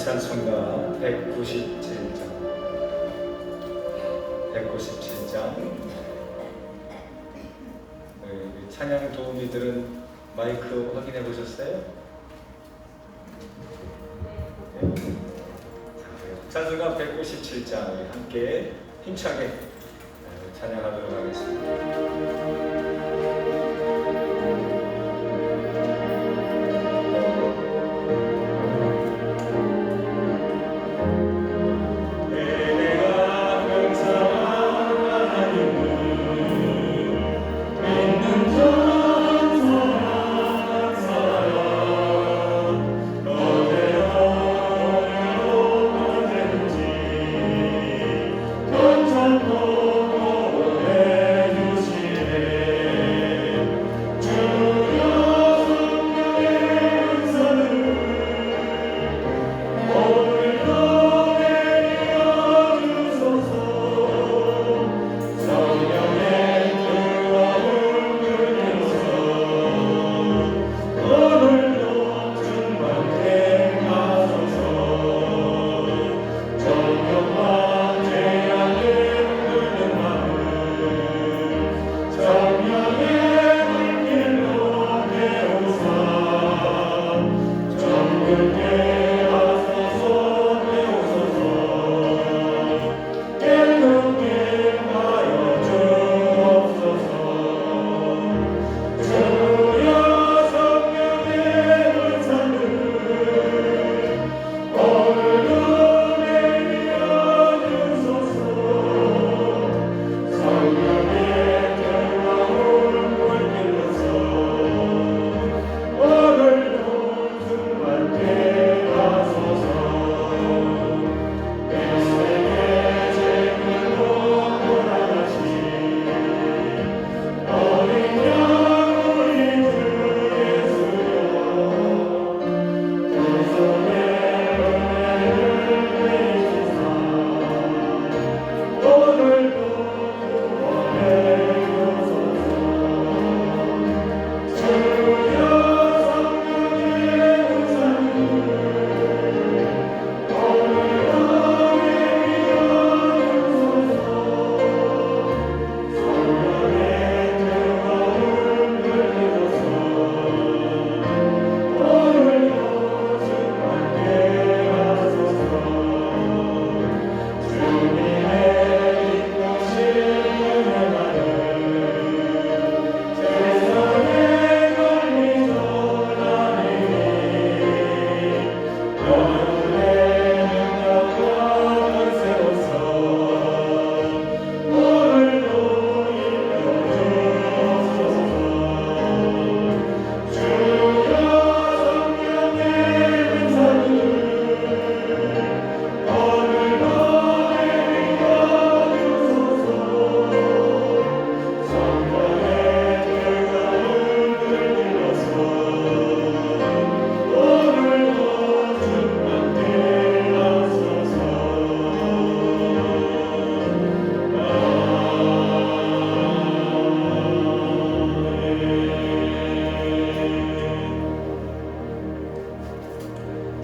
찬송가 197장 찬양 도우미들은 마이크 확인해 보셨어요? 네. 찬송가 197장 함께 힘차게 찬양하도록 하겠습니다.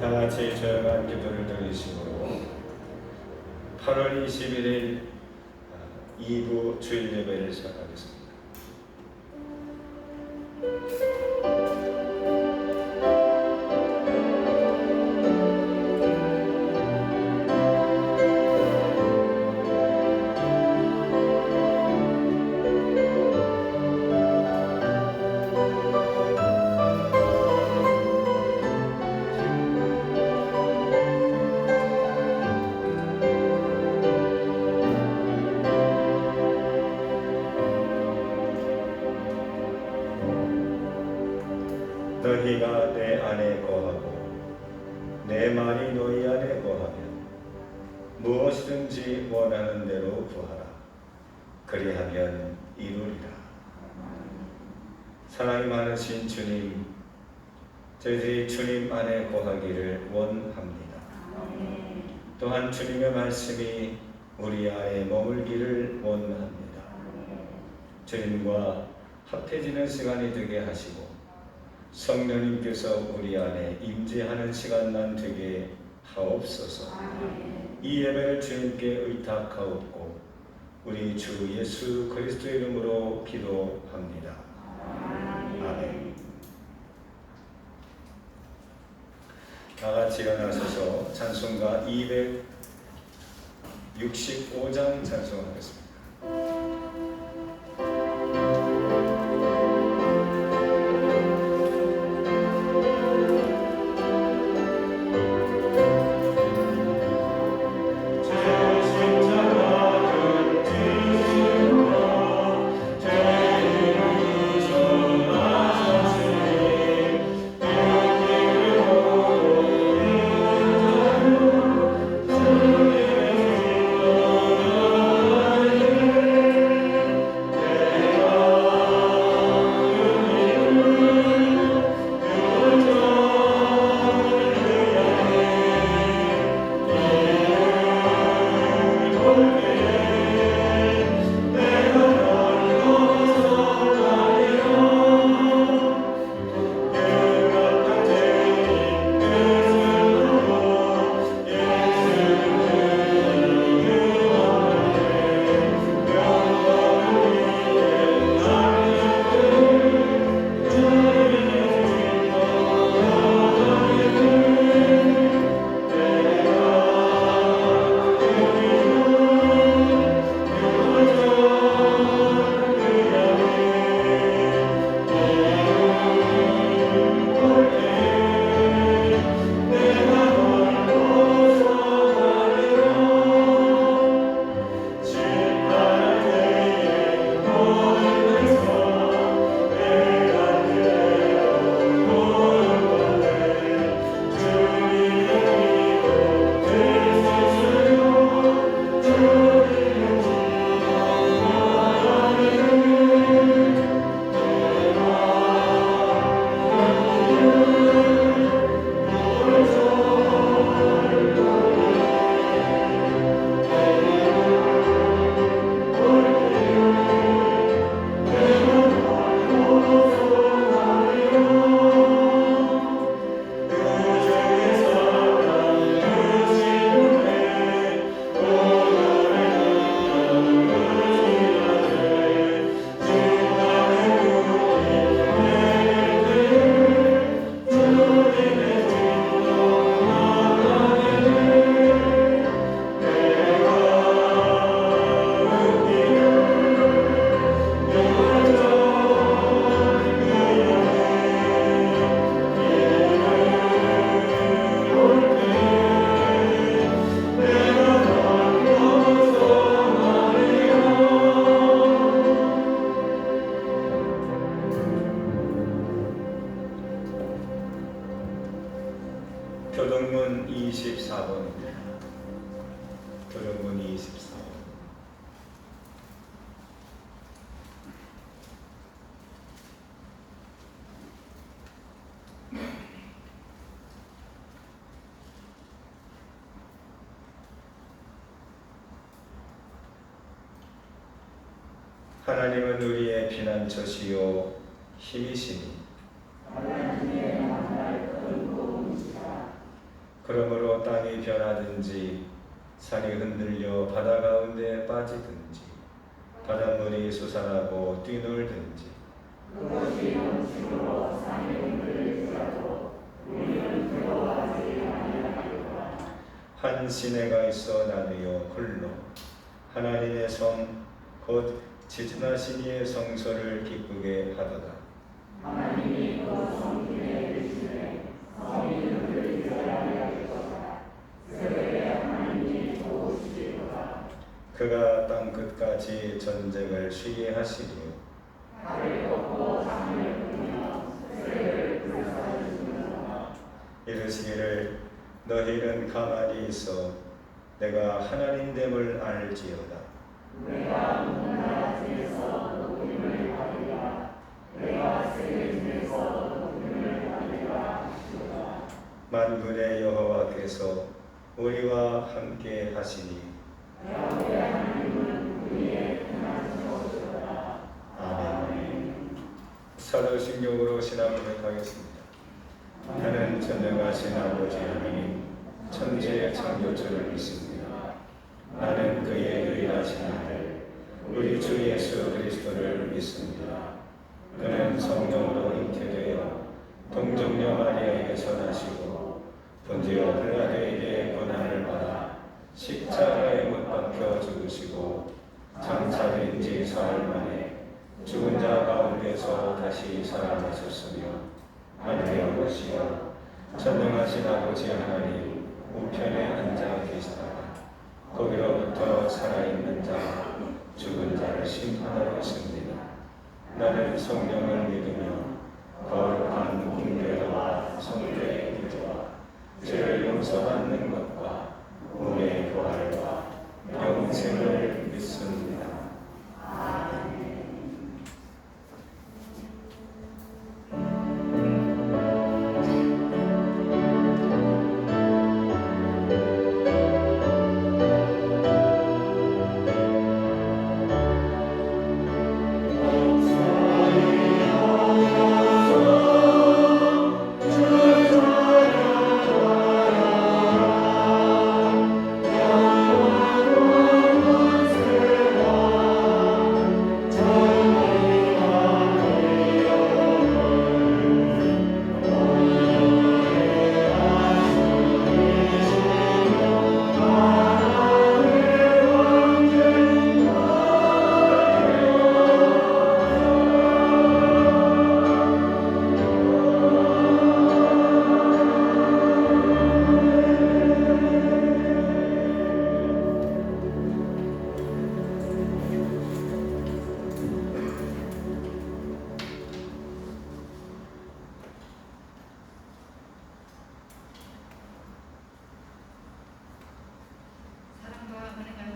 다같이 조용한 기도를 드리시므로 8월 21일 2부 주일 예배를 시작하겠습니다. 너희가 내 안에 거하고 내 말이 너희 안에 거하면 무엇이든지 원하는 대로 구하라. 그리하면 이루리라. 사랑이 많으신 주님, 저희들이 주님 안에 거하기를 원합니다. 또한 주님의 말씀이 우리 안에 머물기를 원합니다. 주님과 합해지는 시간이 되게 하시고 성령님께서 우리 안에 임재하는 시간만 되게 하옵소서. 이 예배를 주님께 의탁하옵고 우리 주 예수 그리스도 이름으로 기도합니다. 아멘. 다 같이 일어나셔서 찬송가 265장 찬송하겠습니다. 교동문 24번입니다. 교동문 24번. 하나님은 우리의 피난처시요 힘이시니 그러므로 땅이 변하든지 산이 흔들려 바다 가운데 빠지든지 바닷물이 솟아나고 뛰놀든지 한 시내가 있어 나누어 홀로 하나님의 성 곧 지존하신 이의 성소를 기쁘게 하도다. 하나님이 그 성중에 계시네 성인들을 기다려야 될 것이다. 새벽에 하나님이 도우시리로다. 그가 땅 끝까지 전쟁을 쉬게 하시리요. 달을 걷고 잠을 꾸며 새를 불사르시는구나. 이르시기를 너희는 가만히 있어 내가 하나님됨을 알지어다. 내가 문나라 중에서 높임을 받으리라. 내가 세계 중에서 높임을 받으리라 하시도다. 만군의 여호와께서 우리와 함께 하시니 야훼 하나님은 우리의 피난처시로다. 아멘. 사도신경으로 신앙 고백하겠습니다. 나는 전능하신 아버지 하나님, 천지의 창조주를 믿습니다. 나는 그의 유일하신 아들 우리 주 예수 그리스도를 믿습니다. 그는 성령으로 잉태되어 동정녀 마리아에게서 나시고 본디오 빌라도에게 고난을 받아 십자가에 못 박혀 죽으시고 장사된 지 사흘 만에 죽은 자 가운데서 다시 살아나셨으며 하늘에 오르시어 전능하신 아버지 하나님 우편에 앉아 계시다가 거기로부터 살아있는 자 죽은 자를 심판하러 오십니다. 나는 성령을 믿으며 거룩한 공교회와 성도의 기도와 죄를 용서받는 것과 몸의 부활과 영생을 믿습니다.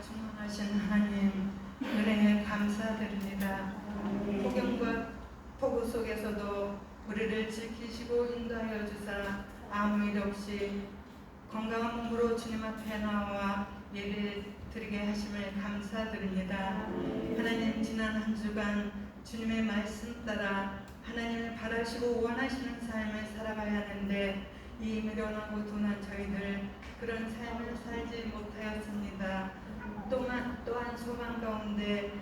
충만하신 하나님 은혜에 감사드립니다. 폭염과 폭우 속에서도 우리를 지키시고 인도하여 주사 아무 일 없이 건강한 몸으로 주님 앞에 나와 예배 드리게 하심을 감사드립니다. 하나님 지난 한 주간 주님의 말씀 따라 하나님을 바라시고 원하시는 삶을 살아가야 하는데 이 미련하고 둔한 저희들 그런 삶을 살지 못하였습니다. 또한 소망 가운데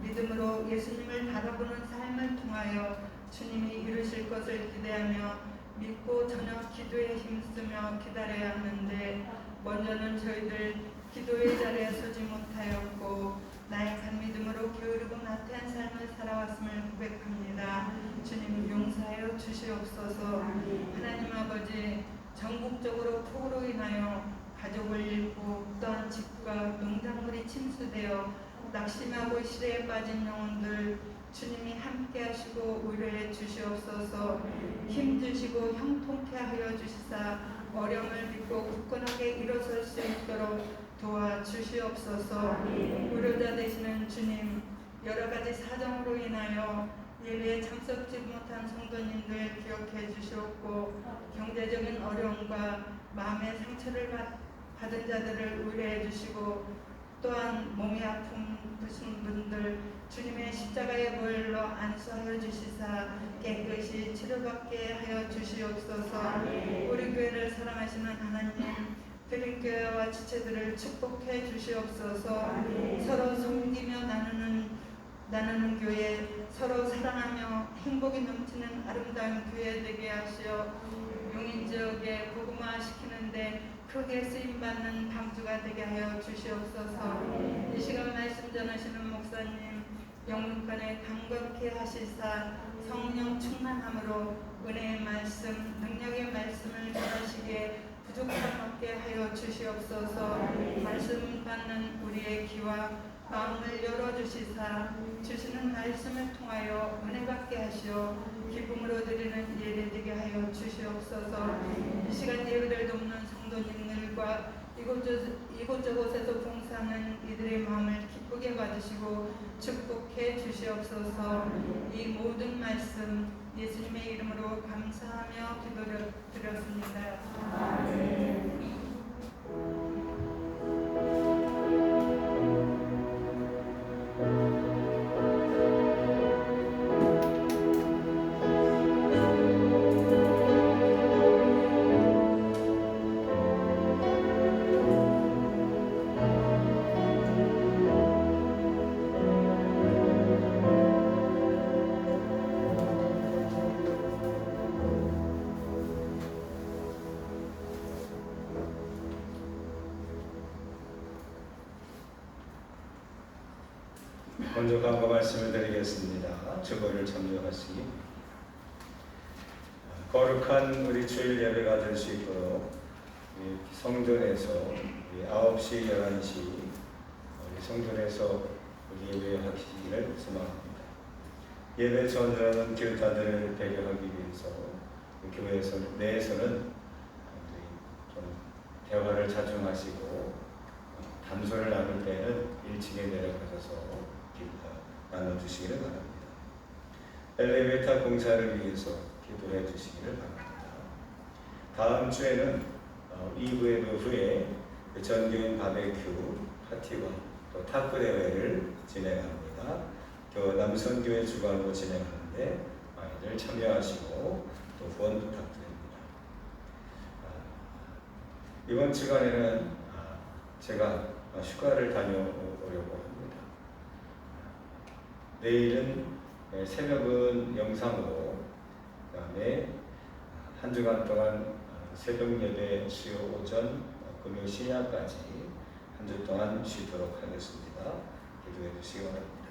믿음으로 예수님을 바라보는 삶을 통하여 주님이 이루실 것을 기대하며 믿고 저녁 기도에 힘쓰며 기다려야 하는데 먼저는 저희들 기도의 자리에 서지 못하였고 나약한 믿음으로 게으르고 나태한 삶을 살아왔음을 고백합니다. 주님 용서하여 주시옵소서. 하나님 아버지 전국적으로 폭우로 인하여 가족을 잃고 또한 집과 농작물이 침수되어 낙심하고 시대에 빠진 영혼들 주님이 함께 하시고 위로해 주시옵소서. 힘주시고 형통케 하여 주시사 어려움을 믿고 굳건하게 일어설 수 있도록 도와주시옵소서. 위로자 되시는 주님 여러가지 사정으로 인하여 예배에 참석지 못한 성도님들 기억해 주시옵고 경제적인 어려움과 마음의 상처를 받은 자들을 위로해 주시고 또한 몸이 아픈 분들 주님의 십자가의 보혈로 안수하여 주시사 깨끗이 치료받게 하여 주시옵소서. 우리 교회를 사랑하시는 하나님 드림교회와 지체들을 축복해 주시옵소서. 서로 섬기며 나누는 교회 서로 사랑하며 행복이 넘치는 아름다운 교회 되게 하시어 용인 지역에 복음화 시키는데 크게 쓰임받는 방주가 되게 하여 주시옵소서. 이 시간 말씀 전하시는 목사님 영문권에 강건케 하시사 성령 충만함으로 은혜의 말씀 능력의 말씀을 전하시기에 부족함 없게 하여 주시옵소서. 말씀 받는 우리의 귀와 마음을 열어주시사 주시는 말씀을 통하여 은혜 받게 하시어 기쁨으로 드리는 예배 되게 하여 주시옵소서. 이 시간 예배를 돕는 성도님들과 이곳저곳에서 봉사하는 이들의 마음을 기쁘게 받으시고 축복해 주시옵소서. 이 모든 말씀 예수님의 이름으로 감사하며 기도를 드렸습니다. 아멘. 먼저 광고 말씀을 드리겠습니다. 주보를 참조하시기. 거룩한 우리 주일 예배가 될 수 있도록 성전에서 9시, 11시 우리 성전에서 예배하시기를 소망합니다. 예배 전에는 교사들을 배려하기 위해서 교회 내에서는 좀 대화를 자중하시고 담소를 나눌 때는 1층에 내려가셔서 나눠주시기를 바랍니다. 엘리베이터 공사를 위해서 기도해 주시기를 바랍니다. 다음 주에는 2부 예배 후에 전교인 바베큐 파티와 또 탁구 대회를 진행합니다. 남선교회 주관으로 진행하는데 많이들 참여하시고 또 후원 부탁드립니다. 이번 주간에는 제가 휴가를 다녀오려고 합니다. 내일은 새벽은 영상으로, 그 다음에 한 주간 동안 새벽 예배 수요 오전, 금요 심야까지 한 주 동안 쉬도록 하겠습니다. 기도해 주시기 바랍니다.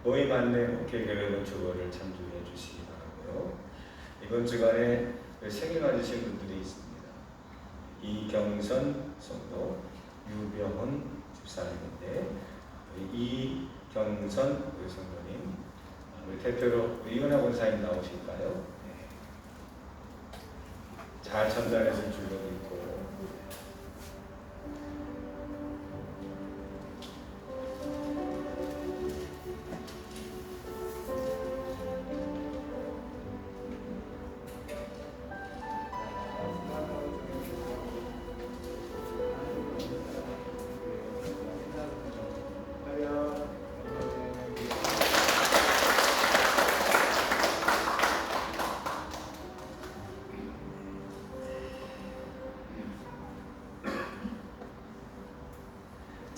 모임 안내 목회교회 주보를 참조해 주시기 바라고요. 이번 주간에 생일 맞으신 분들이 있습니다. 이경선 성도, 유병훈 집사님인데 이경선 우리 성도님, 우리 대표로 이은하 권사님 나오실까요? 네. 잘 전달해 줄 줄로 믿고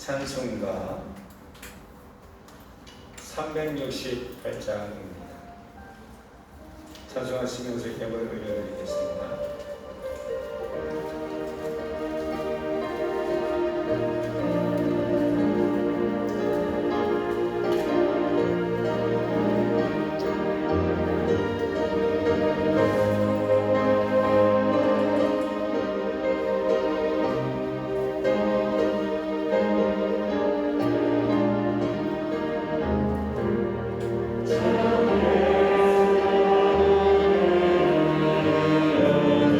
찬송가 368장입니다. 찬송하시면서 예물을 올려드리겠습니다. 주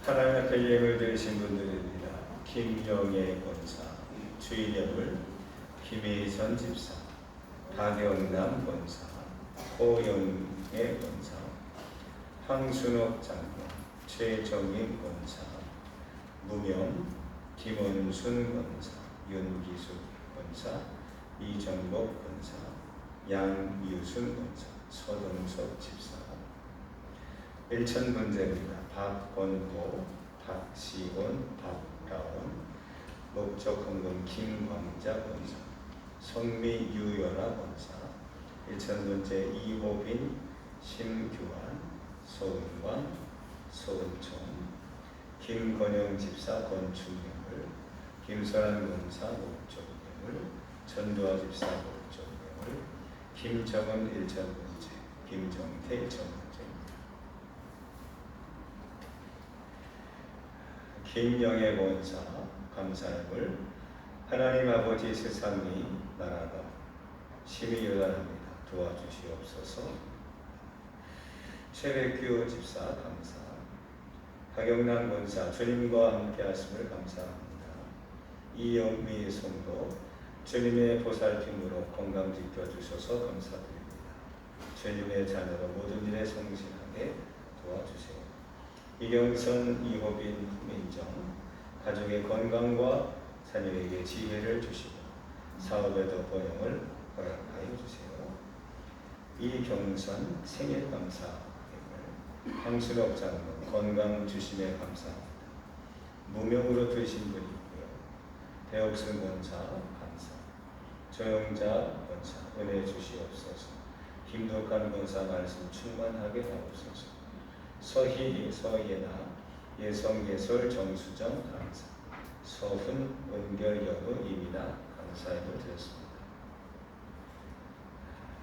하나님 앞에 예물 드리신 분들입니다. 김영애 권사, 주일예물 김혜선 집사, 박영남 권사, 호영애 권사, 황순옥 장로, 최정인 권사, 무명, 김원순 권사, 윤기숙 권사, 이정복 권사, 양유순 권사, 서동석 집사. 일천 분제입니다. 박건호, 박시온, 박라온, 목적헌금 김광자 권사, 성미 유연아 권사, 일천 분제 이호빈, 심규환, 서은광, 서은총, 김건영 집사 건축예물, 김선한 권사 목적예물, 전두환 집사 목적예물, 김정은 일천 분제, 김정태 일천 분제. 김영애 권사 감사예물, 하나님 아버지 세상이 나라가 심히 요란합니다. 도와주시옵소서. 최백규 집사 감사, 박영남 권사 주님과 함께 하심을 감사합니다. 이영미 성도 주님의 보살핌으로 건강 지켜주셔서 감사드립니다. 주님의 자녀로 모든 일에 성실하게 도와주세요. 이경선, 이호빈, 후민정 가족의 건강과 자녀에게 지혜를 주시고 사업에도 번영을 허락하여 주세요. 이경선 생일 감사, 황순옥 장로 건강 주심에 감사합니다. 무명으로 드신 분이 있고요. 배옥순 권사 감사, 조영자 권사 은혜 주시옵소서. 김덕한 권사 말씀 충만하게 하옵소서. 서희, 서예나, 예성예솔, 정수정 감사, 서훈, 은결연우, 이민아 감사를 드렸습니다.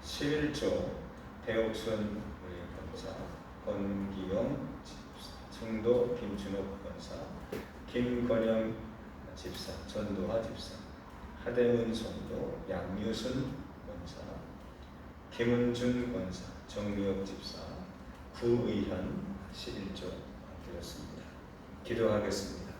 11조 배옥순 권사, 권기영 청도 김준옥 권사, 김건영 집사, 전도화 집사, 하대문 성도 양유순 권사, 김은준 권사, 정미옥 집사, 구의현 11조 드렸습니다. 기도하겠습니다.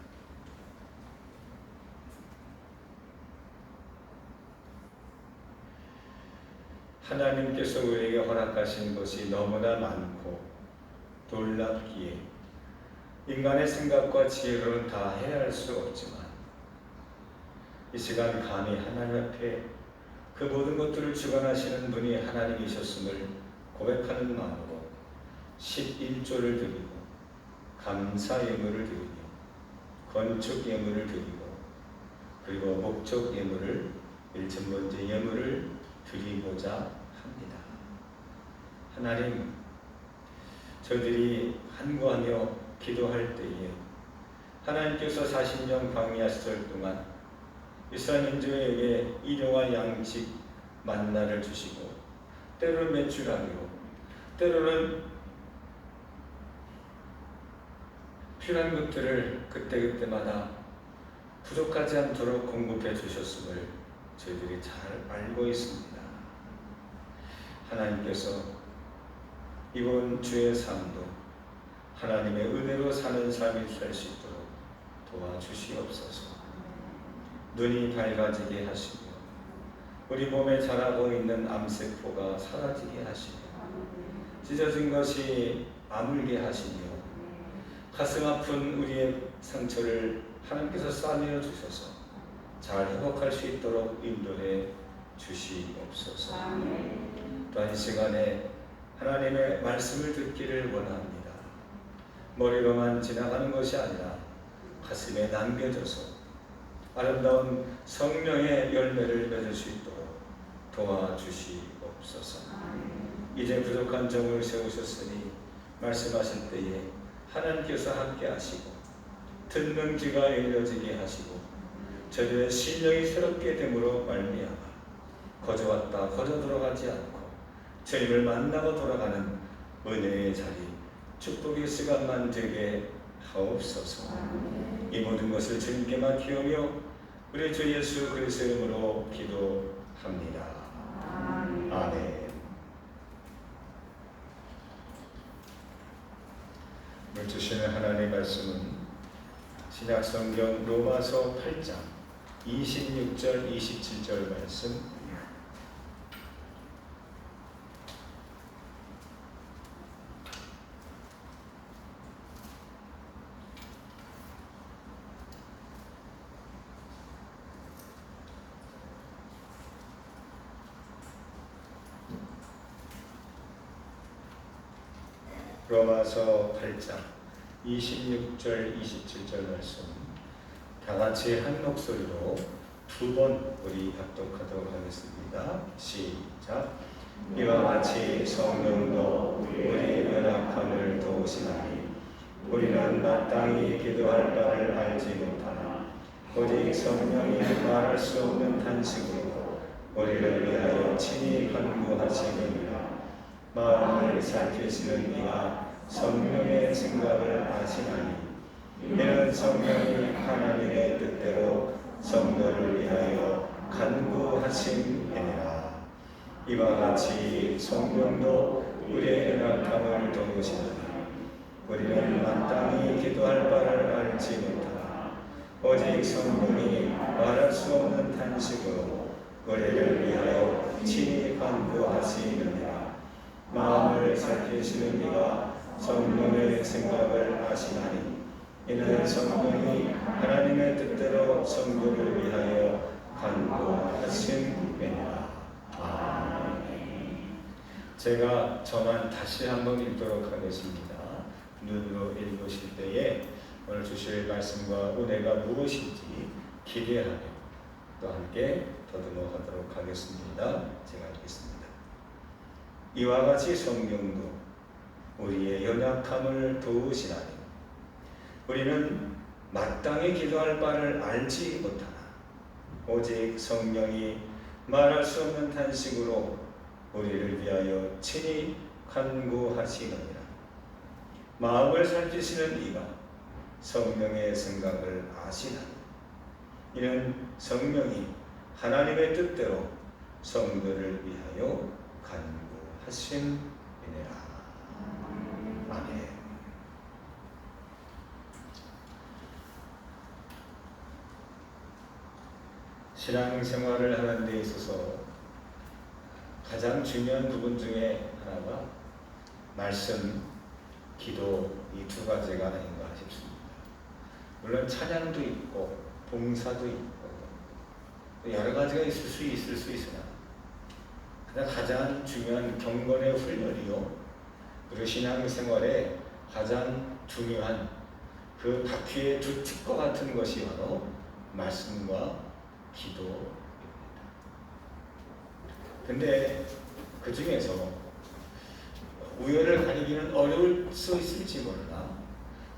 하나님께서 우리에게 허락하신 것이 너무나 많고 놀랍기에 인간의 생각과 지혜로는 다 해할 수 없지만 이 시간 감히 하나님 앞에 그 모든 것들을 주관하시는 분이 하나님이셨음을 고백하는 마음으로 11조를 드리고 감사 예물을 드리며 건축 예물을 드리고 그리고 목적 예물을 일천번제 예물을 드리고자 합니다. 하나님, 저희들이 간구하며 기도할 때에 하나님께서 40년 광야 시절 동안 이스라엘 민족에게 일용할 양식 만나를 주시고 때로는 매출하기로 때로는 필요한 것들을 그때그때마다 부족하지 않도록 공급해 주셨음을 저희들이 잘 알고 있습니다. 하나님께서 이번 주의 삶도 하나님의 은혜로 사는 삶이 될 수 있도록 도와주시옵소서. 눈이 밝아지게 하시며 우리 몸에 자라고 있는 암세포가 사라지게 하시며 찢어진 것이 아물게 하시며 가슴 아픈 우리의 상처를 하나님께서 싸매어 주셔서 잘 회복할 수 있도록 인도해 주시옵소서. 또한 이 시간에 하나님의 말씀을 듣기를 원합니다. 머리로만 지나가는 것이 아니라 가슴에 남겨져서 아름다운 성령의 열매를 맺을 수 있도록 도와주시옵소서. 이제 부족한 점을 세우셨으니 말씀하실 때에 하나님께서 함께 하시고 듣는 귀가 열려지게 하시고 저들의 심령이 새롭게 됨으로 말미암아 거저 왔다 거저 들어가지 않고 주님을 만나고 돌아가는 은혜의 자리, 축복의 시간만 되게 하옵소서. 이 모든 것을 주님께만 기우며 우리 주 예수 그리스도의 이름으로 기도합니다. 아멘. 오늘 주시는 하나님의 말씀은 신약 성경 로마서 8장 26절 27절 말씀. 로마서 8장 26절 27절 말씀 다 같이 한 목소리로 두 번 우리 합독하도록 하겠습니다. 시작. 이와 같이 성령도 우리의 연약함을 도우시나니 우리는 마땅히 기도할 바를 알지 못하나 오직 성령이 말할 수 없는 탄식으로 우리를 위하여 친히 간구하시느니라. 마음을 살피시는 이가 성령의 생각을 아시나니 이는 성령이 하나님의 뜻대로 성도를 위하여 간구하심이니라. 이와 같이 성령도 우리의 연약함을 도우시나니 우리는 마땅히 기도할 바를 알지 못하나 오직 성령이 말할 수 없는 탄식으로 우리를 위하여 친히 간구하시느니라. 마음을 살피시는 이가 성령의 생각을 아시나니 이는 성령이 하나님의 뜻대로 성도를 위하여 간구하심이니라. 아멘. 제가 저만 다시 한번 읽도록 하겠습니다. 눈으로 읽으실 때에 오늘 주실 말씀과 은혜가 무엇인지 기대하며 또 함께 더듬어 가도록 하겠습니다. 제가 읽겠습니다. 이와 같이 성령도 우리의 연약함을 도우시나니 우리는 마땅히 기도할 바를 알지 못하나 오직 성령이 말할 수 없는 탄식으로 우리를 위하여 친히 간구하시느니라. 마음을 살피시는 이가 성령의 생각을 아시나니 이는 성령이 하나님의 뜻대로 성도를 위하여 간구하심이니라. 아멘. 신앙생활을 하는 데 있어서 가장 중요한 부분 중에 하나가 말씀, 기도 이 두 가지가 아닌가 싶습니다. 물론 찬양도 있고 봉사도 있고 여러 가지가 있을 수 있으나 가장 중요한 경건의 훈련이요 그리고 신앙생활에 가장 중요한 그 바퀴의 두 틱과 같은 것이 바로 말씀과 기도입니다. 근데 그 중에서 우열을 가리기는 어려울 수 있을지 몰라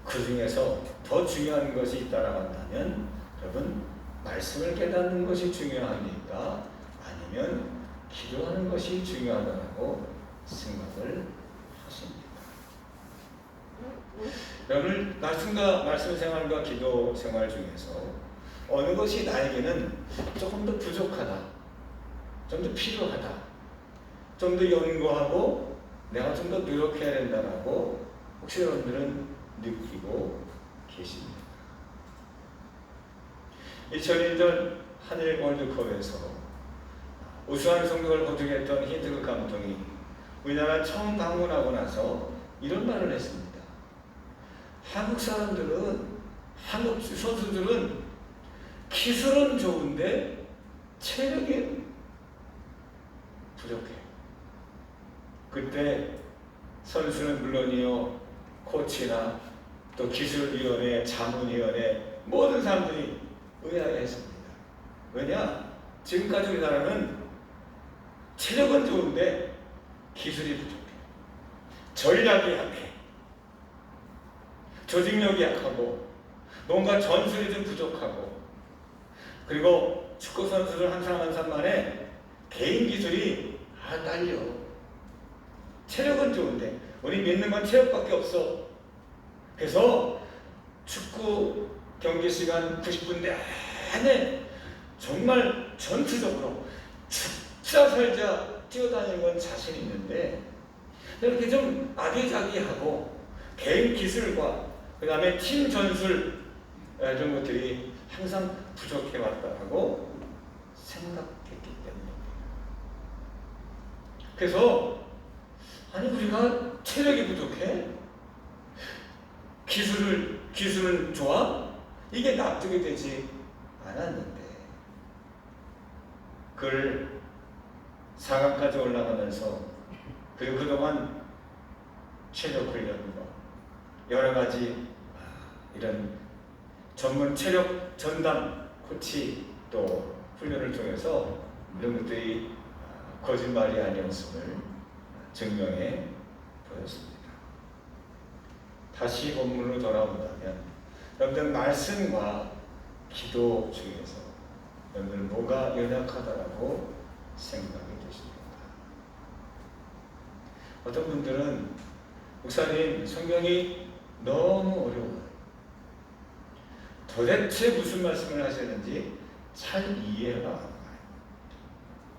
그 중에서 더 중요한 것이 있다라고 한다면 여러분 말씀을 깨닫는 것이 중요합니까? 아니면 기도하는 것이 중요하다고 생각을 하십니까? 여러분 말씀 생활과 기도 생활 중에서 어느 것이 나에게는 조금 더 부족하다, 좀 더 필요하다, 좀 더 연구하고 내가 좀 더 노력해야 된다라고 혹시 여러분들은 느끼고 계십니까? 2001년 한일 월드컵에서 우수한 성적을 거두겠던 히딩크 감독이 우리나라 처음 방문하고 나서 이런 말을 했습니다. 한국 선수들은 기술은 좋은데 체력이 부족해. 그때 선수는 물론이요 코치나 또 기술위원회, 자문위원회 모든 사람들이 의아해했습니다. 왜냐? 지금까지 우리나라는 체력은 좋은데 기술이 부족해. 전략이 약해. 조직력이 약하고 뭔가 전술이 좀 부족하고 그리고 축구 선수들 한 사람 한 사람만의 개인 기술이 딸려. 체력은 좋은데 우리 믿는 건 체력밖에 없어. 그래서 축구 경기 시간 90분 내내 정말 전투적으로 죽자 살자 뛰어다니는 건 자신 있는데 이렇게 좀 아기자기하고 개인 기술과 그 다음에 팀 전술 이런 것들이 항상 부족해 왔다고 생각했기 때문입니다. 그래서 아니 우리가 체력이 부족해? 기술은 좋아? 이게 납득이 되지 않았는데 그걸 4강까지 올라가면서 그리고 그동안 체력 훈련과 여러 가지 이런 전문 체력 전담 코치 또 훈련을 통해서 이런 것들이 거짓말이 아니었음을 증명해 보였습니다. 다시 본문으로 돌아온다면 여러분들 말씀과 기도 중에서 여러분들 뭐가 연약하다라고 생각이 되십니까? 어떤 분들은 목사님 성경이 너무 어려워요. 도대체 무슨 말씀을 하시는지 잘 이해가 안 가요.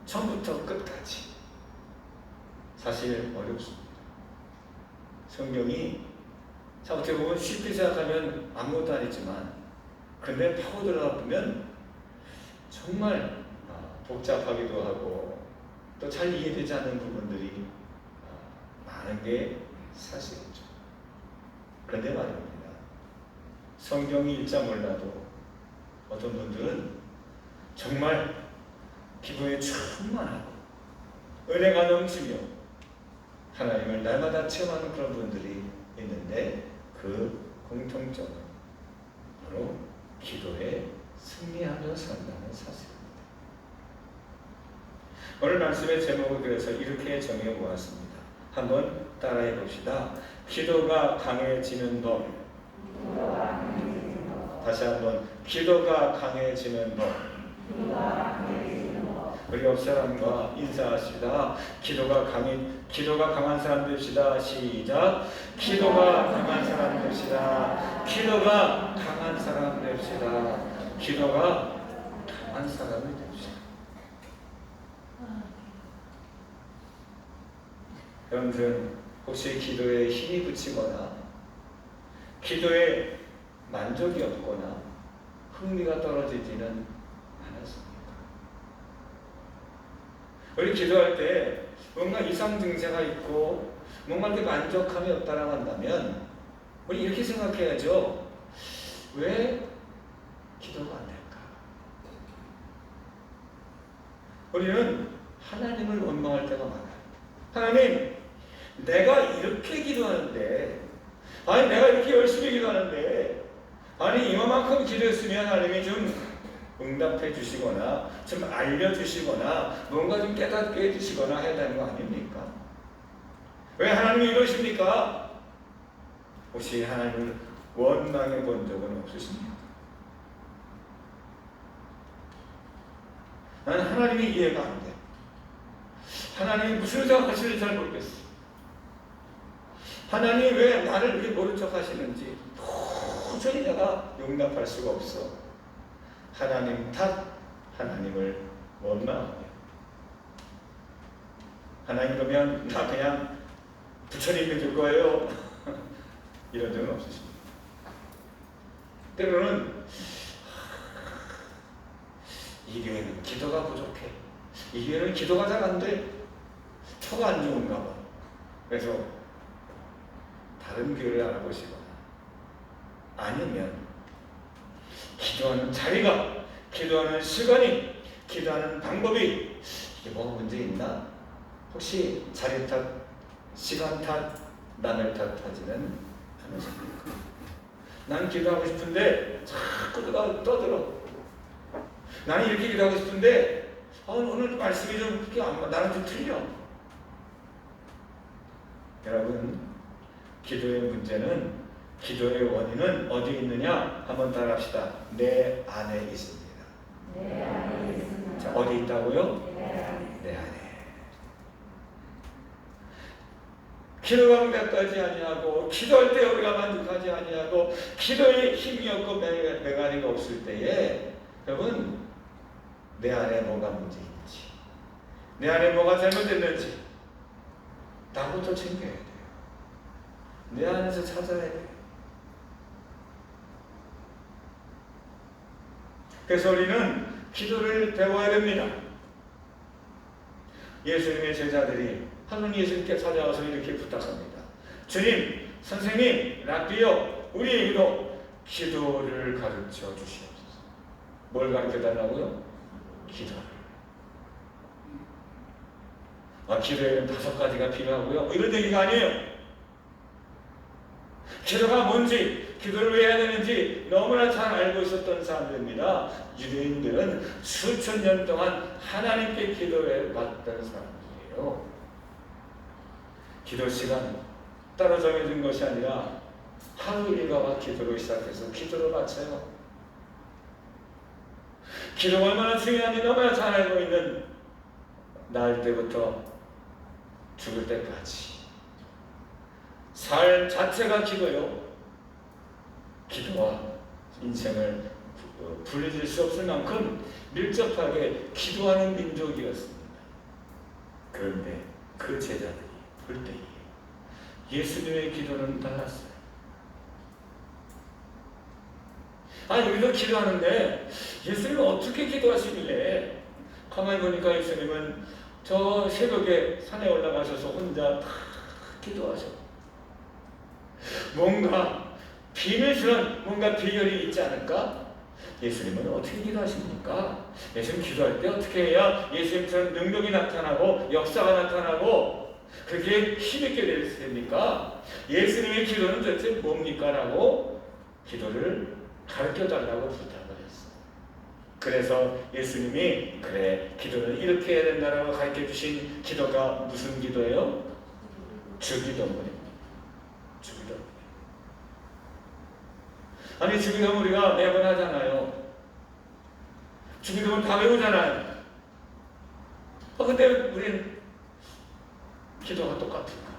처음부터 끝까지. 사실 어렵습니다. 성경이 어떻게 보면 쉽게 생각하면 아무것도 아니지만 근데 파고 들어가 보면 정말 복잡하기도 하고 또 잘 이해되지 않는 부분들이 많은 게 사실이죠. 그런데 말입니다. 성경이 읽자 몰라도 어떤 분들은 정말 기도에 충만하고 은혜가 넘치며 하나님을 날마다 체험하는 그런 분들이 있는데 그 공통점은 바로 기도에 승리하며 산다는 사실입니다. 오늘 말씀의 제목을 그래서 이렇게 정해 보았습니다. 한번 따라해 봅시다. 기도가 강해지는 법. 다시 한번 기도가 강해지는 법. 우리 옆 사람과 인사하시다. 기도가 강한 사람 됩시다. 시작. 기도가 강한 사람 됩시다. 기도가 강한 사람 됩시다. 기도가 강한 사람이 됩시다. 여러분들은 혹시 기도에 힘이 붙이거나 기도에 만족이 없거나 흥미가 떨어지지는 않았습니까? 우리 기도할 때 뭔가 이상 증세가 있고 뭔가 이렇게 만족함이 없다라고 한다면 우리 이렇게 생각해야죠. 왜 기도가 안 될까? 우리는 하나님을 원망할 때가 많아요. 하나님, 내가 이렇게 기도하는데, 아니 내가 이렇게 열심히 기도하는데, 아니 이만큼 기도했으면 하나님이 좀 응답해 주시거나 좀 알려주시거나 뭔가 좀 깨닫게 해주시거나 해야 되는 거 아닙니까? 왜 하나님이 이러십니까? 혹시 하나님을 원망해 본 적은 없으십니까? 나는 하나님이 이해가 안 돼. 하나님이 무슨 생각하시는지 잘 모르겠어. 하나님이 왜 나를 이렇게 모른 척 하시는지 도저히 내가 용납할 수가 없어. 하나님 탓, 하나님을 원망하며 하나님 그러면 나 그냥 부처님 해줄 거예요. 이런 적은 없으십니다. 때로는 이 교회는 기도가 부족해. 이 교회는 기도가 잘 안 돼. 처가 안 좋은가 봐. 그래서 다른 교회를 알아보시거나 아니면 기도하는 자리가, 기도하는 시간이, 기도하는 방법이 이게 뭐가 문제 있나? 혹시 자리 탓, 시간 탓, 남의 탓하지는 않으십니까? 난 기도하고 싶은데 자꾸 누가 떠들어. 나는 이렇게 기도하고 싶은데 오늘 말씀이 좀 나는 좀 틀려. 여러분, 기도의 문제는, 기도의 원인은 어디에 있느냐? 한번 따라합시다. 내 안에 있습니다. 내 안에 있습니다. 자, 어디 있다고요? 내 안에. 기도가 응답하지 아니하고, 기도할 때 우리가 만족하지 아니하고, 기도에 힘이 없고 메가리가 없을 때에 여러분, 내 안에 뭐가 문제인지, 내 안에 뭐가 잘못됐는지 나부터 챙겨야 돼요. 내 안에서 찾아야 돼요. 그래서 우리는 기도를 배워야 됩니다. 예수님의 제자들이 한 예수님께 찾아와서 이렇게 부탁합니다. 주님, 선생님, 랍비요, 우리에게도 기도를 가르쳐 주시옵소서. 뭘 가르쳐 달라고요? 기도를. 기도에는 5가지가 필요하고요. 이런 얘기가 아니에요. 기도가 뭔지, 기도를 왜 해야 되는지 너무나 잘 알고 있었던 사람들입니다. 유대인들은 수천 년 동안 하나님께 기도해 왔던 사람들이에요. 기도 시간 따로 정해진 것이 아니라 하루 일과와 기도로 시작해서 기도를 바쳐요. 기도가 얼마나 중요한지 너무나 잘 알고 있는 날 때부터 죽을 때까지 삶 자체가 기도요. 기도와 인생을 분리될 수 없을 만큼 밀접하게 기도하는 민족이었습니다. 그런데 그 제자들이 볼 때에 예수님의 기도는 달랐어요. 여기서 기도하는데 예수님은 어떻게 기도하시길래? 가만히 보니까 예수님은 저 새벽에 산에 올라가셔서 혼자 다 기도하셔. 뭔가 비밀스러운 뭔가 비결이 있지 않을까? 예수님은 어떻게 기도하십니까? 예수님 기도할 때 어떻게 해야 예수님처럼 능력이 나타나고 역사가 나타나고 그게 힘있게 됐습니까? 예수님의 기도는 도대체 뭡니까? 라고 기도를 가르쳐달라고 부탁을 했어요. 그래서 예수님이 그래, 기도는 이렇게 해야 된다라고 가르쳐 주신 기도가 무슨 기도예요? 주기도문입니다. 주기도문. 주기도문 우리가 매번 하잖아요. 주기도문 다 외우잖아요. 근데 우리는 기도가 똑같은가?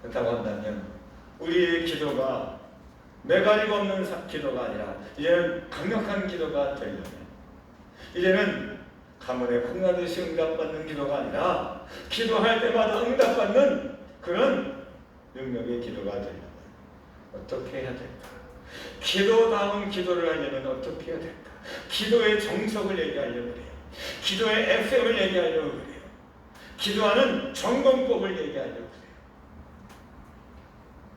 그렇다고 한다면 우리의 기도가 매가리가 없는 기도가 아니라 이제는 강력한 기도가 되려면, 이제는 가문에 콩나듯이 응답받는 기도가 아니라 기도할 때마다 응답받는 그런 능력의 기도가 되려면 어떻게 해야 될까? 기도다운 기도를 하려면 어떻게 해야 될까? 기도의 정석을 얘기하려고 그래요. 기도의 FM을 얘기하려고 그래요. 기도하는 전공법을 얘기하려고 그래요.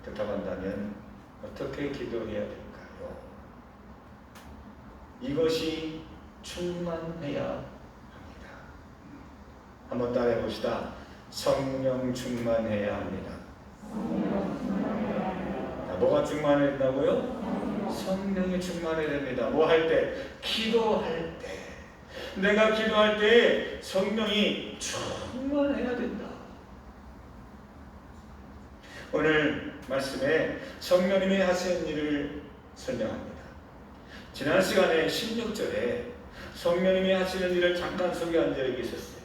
그렇다고 한다면 어떻게 기도해야 될까요? 이것이 충만해야 합니다. 한번 따라해 봅시다. 성령 충만해야 합니다. 뭐가 충만해야 된다고요? 성령이 충만해야 됩니다. 뭐 할 때? 기도할 때. 내가 기도할 때 성령이 충만해야 된다. 오늘 말씀에 성령님이 하시는 일을 설명합니다. 지난 시간에 16절에 성령님이 하시는 일을 잠깐 소개한 적이 있었어요.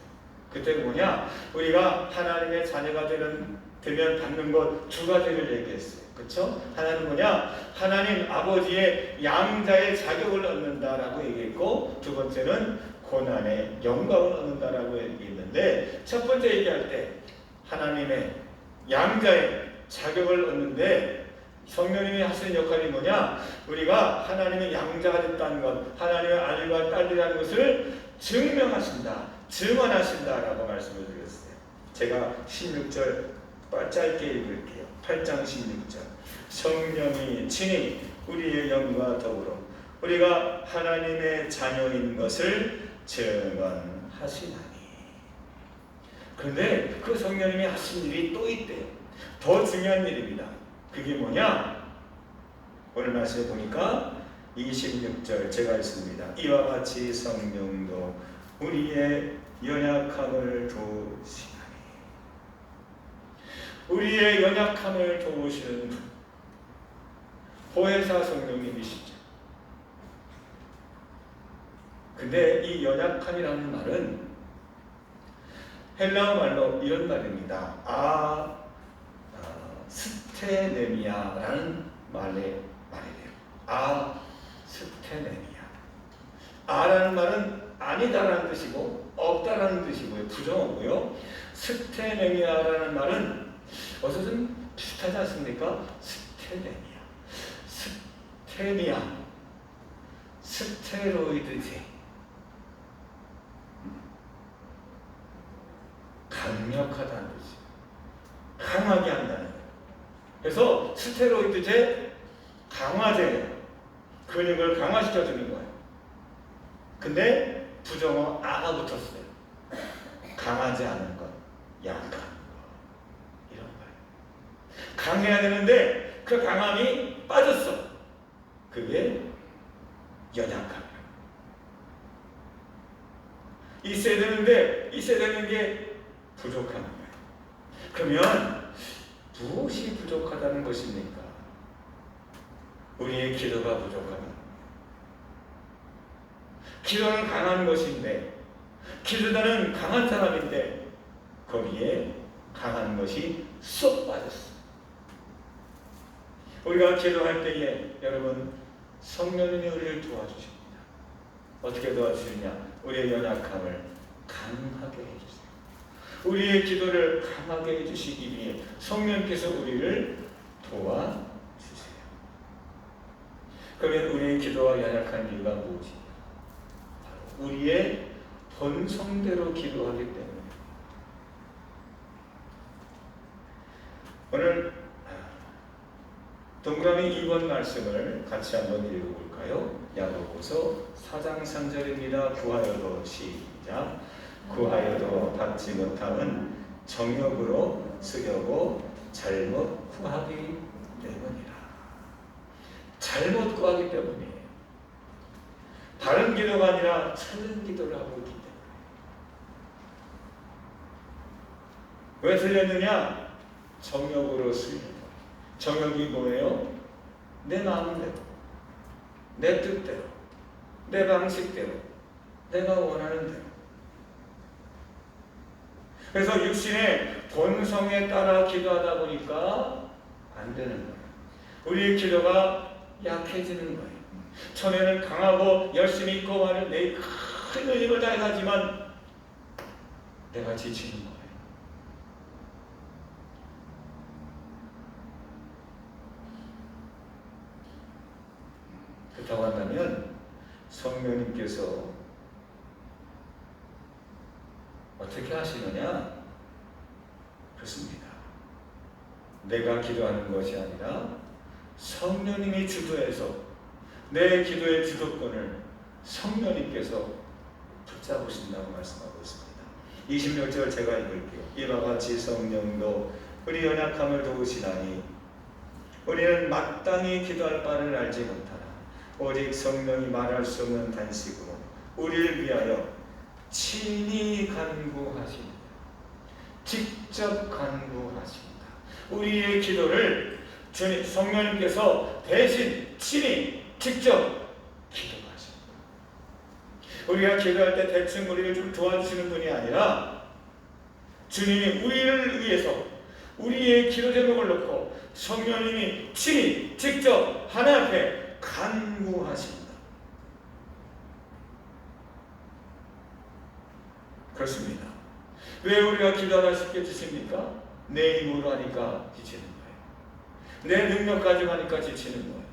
그때 뭐냐? 우리가 하나님의 자녀가 되면 받는 것 2가지를 얘기했어요. 그렇죠? 하나는 뭐냐? 하나님 아버지의 양자의 자격을 얻는다라고 얘기했고, 2번째는 고난의 영광을 얻는다라고 얘기했는데, 첫 번째 얘기할 때 하나님의 양자의 자격을 얻는데 성령님이 하시는 역할이 뭐냐? 우리가 하나님의 양자가 됐다는 것, 하나님의 아들과 딸이라는 것을 증명하신다, 증언하신다라고 말씀을 드렸어요. 제가 16절 짧게 읽을게요. 8장 16절. 성령이 친히 우리의 영과 더불어 우리가 하나님의 자녀인 것을 증언하시나니. 그런데 그 성령님이 하신 일이 또 있대요. 더 중요한 일입니다. 그게 뭐냐? 오늘 말씀에 보니까 26절 제가 읽습니다. 이와 같이 성령도 우리의 연약함을 도우시나니. 우리의 연약함을 도우시는 분, 보혜사 성령님이시죠. 근데 이 연약함이라는 말은 헬라어 말로 이런 말입니다. 스테네미아라는 말이래요. 스테네미아. 라는 말은 아니다라는 뜻이고 없다라는 뜻이고요. 부정어고요. 스테네미아라는 말은 어쨌든 비슷하지 않습니까? 스테네미아. 스테미아, 스테로이드제. 강력하다는 거지. 강하게 한다는 거예요. 그래서 스테로이드제, 강화제, 근육을 강화시켜주는 거예요. 근데 부정어 아가 붙었어요. 강하지 않은 것, 약한 것, 이런 거예요. 강해야 되는데 그 강함이 빠졌어. 그게 연약함. 있어야 되는데 있어야 되는 게 부족한 거예요. 그러면 무엇이 부족하다는 것입니까? 우리의 기도가 부족하다. 기도는 강한 것인데, 기도자는 강한 사람인데 거기에 강한 것이 쏙 빠졌어. 우리가 기도할 때에 여러분 성령님이 우리를 도와주십니다. 어떻게 도와주시냐? 우리의 연약함을 강하게 해주세요. 우리의 기도를 강하게 해주시기 위해 성령께서 우리를 도와주세요. 그러면 우리의 기도가 연약한 이유가 무엇이냐? 우리의 본성대로 기도하기 때문에. 오늘 동그라미 2번 말씀을 같이 한번 읽어볼까요? 야고보서 4장 3절입니다. 구하여도 시작. 구하여도 받지 못함은 정욕으로 쓰려고 잘못 구하기 때문이라. 잘못 구하기 때문이에요. 다른 기도가 아니라 틀린 기도를 하고 있기 때문에. 왜 틀렸느냐? 정욕으로 쓰려고. 정욕이 뭐예요? 내 마음대로, 내 뜻대로, 내 방식대로, 내가 원하는 대로. 그래서 육신의 본성에 따라 기도하다 보니까 안 되는 거예요. 우리의 기도가 약해지는 거예요. 처음에는 강하고 열심히 있고 많은 내 큰 힘을 다해 하지만 내가 지치는 거예요. 그렇다고 한다면 성령님께서 어떻게 하시느냐? 그렇습니다. 내가 기도하는 것이 아니라 성령님이 주도해서 내 기도의 주도권을 성령님께서 붙잡으신다고 말씀하고 있습니다. 26절 제가 읽을게요. 이와 같이 성령도 우리 연약함을 도우시나니 우리는 마땅히 기도할 바를 알지 못하나 오직 성령이 말할 수 없는 단식으로 우리를 위하여 친히 간구하십니다. 직접 간구하십니다. 우리의 기도를 주님 성령님께서 대신 친히 직접 기도하십니다. 우리가 기도할 때 대충 우리를 좀 도와주시는 분이 아니라 주님이 우리를 위해서 우리의 기도 제목을 놓고 성령님이 친히 직접 하나님 앞에 간구하십니다. 그렇습니다. 왜 우리가 기도하다 쉽게 지칩니까? 내 힘으로 하니까 지치는 거예요. 내 능력 가지고 하니까 지치는 거예요.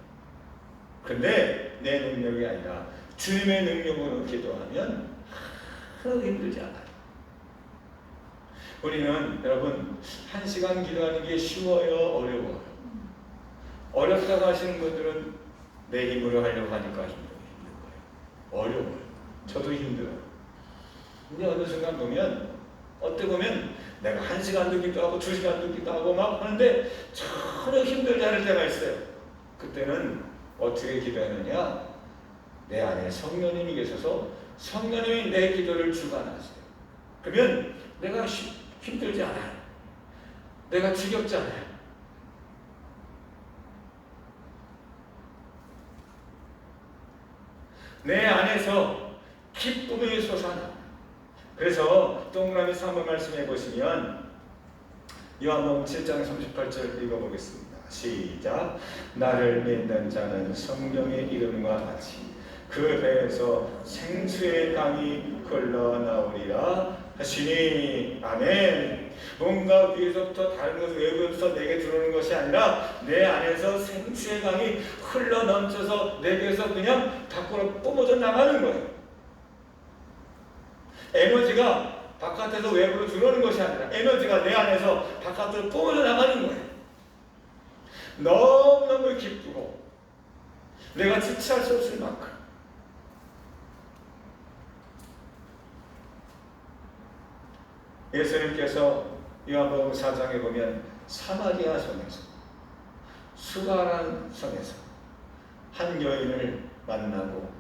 근데 내 능력이 아니라 주님의 능력으로 기도하면 하나도 힘들지 않아요. 우리는 여러분 1시간 기도하는 게 쉬워요? 어려워요? 어렵다고 하시는 분들은 내 힘으로 하려고 하니까 힘든 거예요. 어려워요. 저도 힘들어요. 근데 어느 순간 보면 어떻게 보면 내가 1시간도 기도하고 2시간도 기도하고 막 하는데 전혀 힘들지 않을 때가 있어요. 그때는 어떻게 기도하느냐? 내 안에 성령님이 계셔서 성령님이 내 기도를 주관하세요. 그러면 내가 힘들지 않아요. 내가 지겹지 않아요. 내 안에서 기쁨이 솟아나. 그래서 동그라미 3번 말씀해 보시면 요한복음 7장 38절 읽어보겠습니다. 시작. 나를 믿는 자는 성령의 이름과 같이 그 배에서 생수의 강이 흘러나오리라 하시니. 아멘. 뭔가 위에서부터 다른 것을 외부에서 내게 들어오는 것이 아니라 내 안에서 생수의 강이 흘러 넘쳐서 내게서 그냥 밖으로 뿜어져 나가는 거예요. 에너지가 바깥에서 외부로 들어오는 것이 아니라 에너지가 내 안에서 바깥으로 뿜어져 나가는 거예요. 너무너무 기쁘고 내가 지체할 수 없을 만큼. 예수님께서 요한복음 4장에 보면 사마리아 성에서 수가라는 성에서 한 여인을 만나고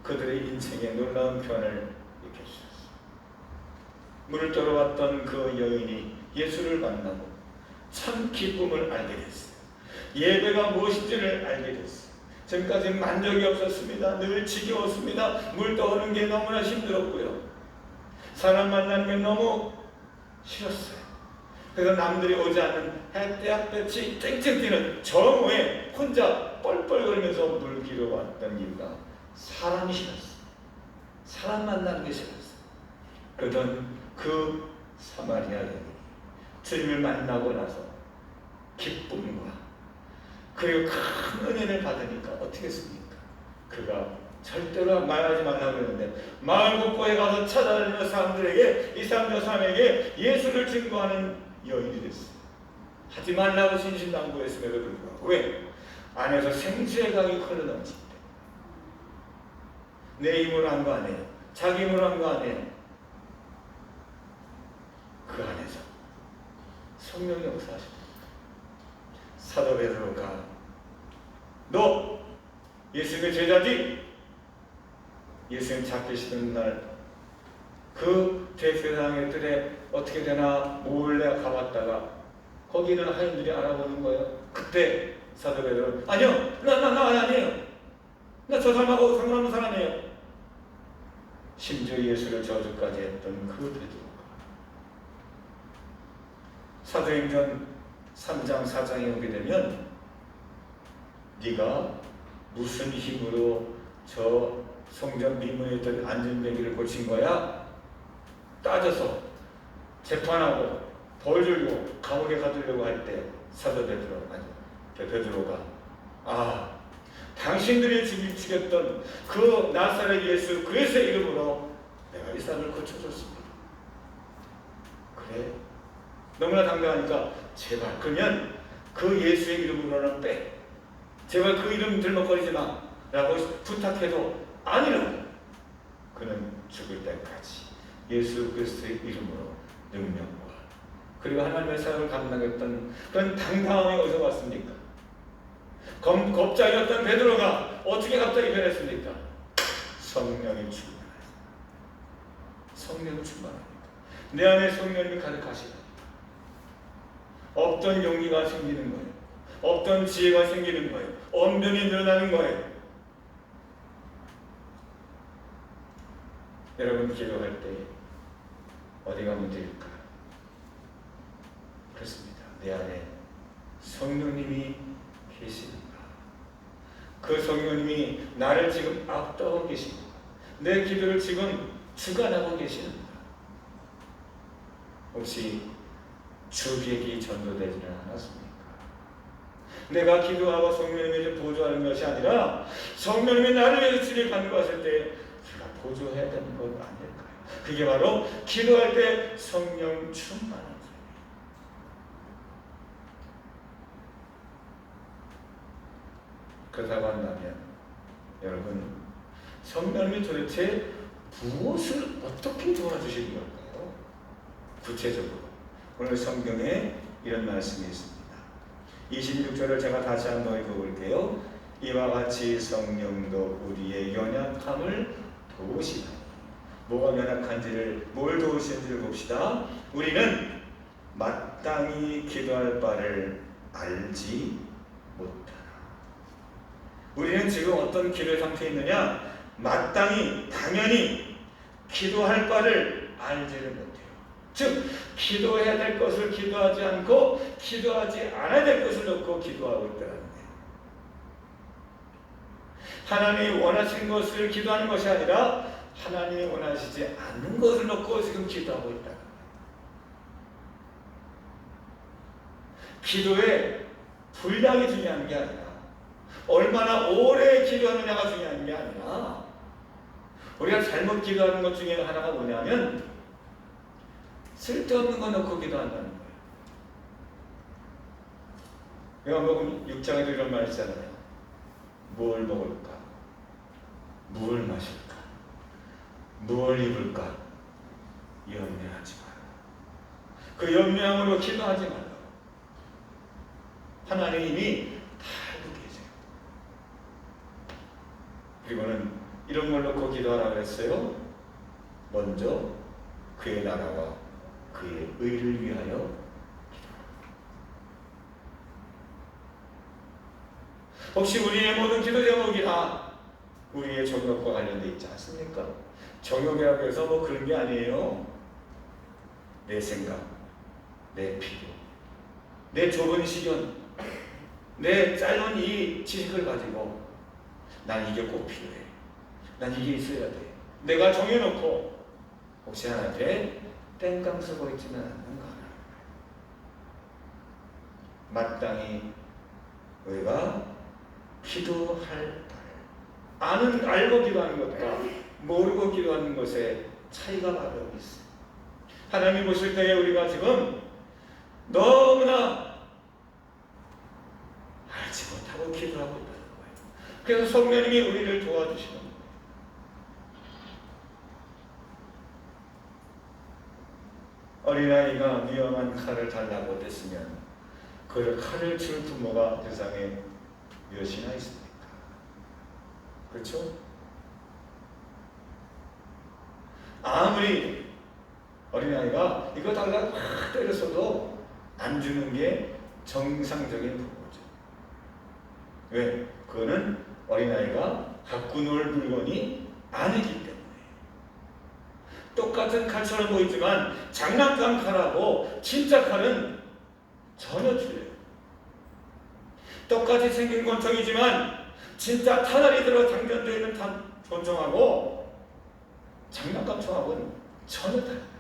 그들의 인생의 놀라운 변을 일으켜주셨어요. 물을 떠러왔던 그 여인이 예수를 만나고 참 기쁨을 알게 됐어요. 예배가 무엇인지를 알게 됐어요. 지금까지 만족이 없었습니다. 늘 지겨웠습니다. 물 떠오는 게 너무나 힘들었고요. 사람 만나는 게 너무 싫었어요. 그래서 남들이 오지 않는 햇볕이 쨍쨍 뛰는 정오에 혼자 뻘뻘거리면서 물 기러 왔던 이유가 사람이 싫었어요. 사람 만나는 게 싫었어요. 그러던 그 사마리아 여인이 주님을 만나고 나서 기쁨과 그리고 큰 은혜를 받으니까 어떻게 했습니까? 그가 절대로 말하지 말라고 그랬는데 마을 곳곳에 가서 찾아다니는 사람들에게 이 사람 저 사람에게 예수를 증거하는 여인이 됐어요. 하지 말라고 신신당부했음에도 불구하고 왜? 안에서 생수의 강이 흘러넘칠 때 내 힘으로 한 거 아니에요. 자기 힘으로 한 거 아니에요. 그 안에서 성령이 역사하십니다. 사도 베드로가 너 예수님의 제자지? 예수님 잡히시는 날 그 대세상의 뜰에 어떻게 되나 몰래 가봤다가 거기는 하인들이 알아보는 거예요. 그때 사도 베드로는 아니요, 나 아니에요. 나 저 사람하고 상관없는 사람이에요. 심지어 예수를 저주까지 했던 그 베드로가 사도행전 3장 4장에 오게 되면 네가 무슨 힘으로 저 성전 미문에 있던 안전뱅이를 고친 거야? 따져서 재판하고 벌 줄고 감옥에 가두려고 할 때 사도 베드로가 당신들이 죽였던 그 나사렛 예수 그리스도의 이름으로 내가 이 사람을 고쳐줬습니다. 그래? 너무나 당당하니까 제발 그러면 그 예수의 이름으로는 빼. 제발 그 이름 들먹거리지 마 라고 부탁해도 아니라고 그는 죽을 때까지 예수 그리스도의 이름으로 능력과 그리고 하나님의 사랑을 감당했던 그런 당당함이 어디서 왔습니까? 겁자이었던 베드로가 어떻게 갑자기 변했습니까? 성령이 충만하니까. 성령이 충만하니까. 내 안에 성령이 가득하시다. 없던 용기가 생기는 거예요. 없던 지혜가 생기는 거예요. 언변이 늘어나는 거예요. 여러분 기도할 때 어디가 문제일까? 그렇습니다. 내 안에 성령님이 계시는가? 그 성령님이 나를 지금 앞서고 계십니까? 내 기도를 지금 주관하고 계시는가? 혹시 주객이 전도되지는 않았습니까? 내가 기도하고 성령님이 보조하는 것이 아니라 성령님이 나를 위해서 치를 간구하실 때 제가 보조해야 되는 것 아닐까요? 그게 바로 기도할 때 성령 충만한 삶이에요. 그렇다고 한다면 여러분 성령님이 도대체 무엇을 어떻게 도와주시는 걸까요? 구체적으로 오늘 성경에 이런 말씀이 있습니다. 26절을 제가 다시 한번 읽어볼게요. 이와 같이 성령도 우리의 연약함을 도우시나니. 뭐가 연약한지를 뭘 도우시는지를 봅시다. 우리는 마땅히 기도할 바를 알지 못하나. 우리는 지금 어떤 기도의 상태에 있느냐? 마땅히 당연히 기도할 바를 알지를 못해요. 즉 기도해야 될 것을 기도하지 않고 기도하지 않아야 될 것을 놓고 기도하고 있다는 거예요. 하나님이 원하시는 것을 기도하는 것이 아니라 하나님이 원하시지 않는 것을 놓고 지금 기도하고 있다는 거예요. 기도의 분량이 중요한 게 아니라 얼마나 오래 기도하느냐가 중요한 게 아니라 우리가 잘못 기도하는 것 중에 하나가 뭐냐면 쓸데없는 거 넣고 기도한다는 거예요. 요한복음 6장에도 이런 말 있잖아요. 뭘 먹을까? 뭘 마실까? 뭘 입을까? 염려하지 마라. 그 염려함으로 기도하지 말라. 하나님이 다 알고 계세요. 그리고는 이런 걸 놓고 기도하라고 했어요. 먼저 그의 나라와 그의 의를 위하여 기도하라. 혹시 우리의 모든 기도 제목이 다 우리의 정욕과 관련되어 있지 않습니까? 정욕이라고 해서 뭐 그런 게 아니에요. 내 생각, 내 필요, 내 좁은 시련, 내 짧은 이 지식을 가지고 난 이게 꼭 필요해. 난 이게 있어야 돼. 내가 정해놓고 혹시 하나한테 땡깡 쓰고 있지는 않는가. 마땅히 우리가 기도할 알고 기도하는 것과 모르고 기도하는 것의 차이가 바로 여기 있어요. 하나님이 보실 때에 우리가 지금 너무나 알지 못하고 기도하고 있다는 거예요. 그래서 성령님이 우리를 도와주시는 거예요. 어린아이가 위험한 칼을 달라고 했으면 그 칼을 줄 부모가 세상에 몇이나 있습니까? 그렇죠? 아무리 어린아이가 이거 달라고 막 때렸어도 안 주는 게 정상적인 부모죠. 왜? 그거는 어린아이가 갖고 놀 물건이 아니기 때문에. 똑같은 칼처럼 보이지만 장난감 칼하고 진짜 칼은 전혀 틀려요. 똑같이 생긴 권총이지만 진짜 탄알이 들어 장전되어 있는 권총하고 장난감 총하고는 전혀 달라요.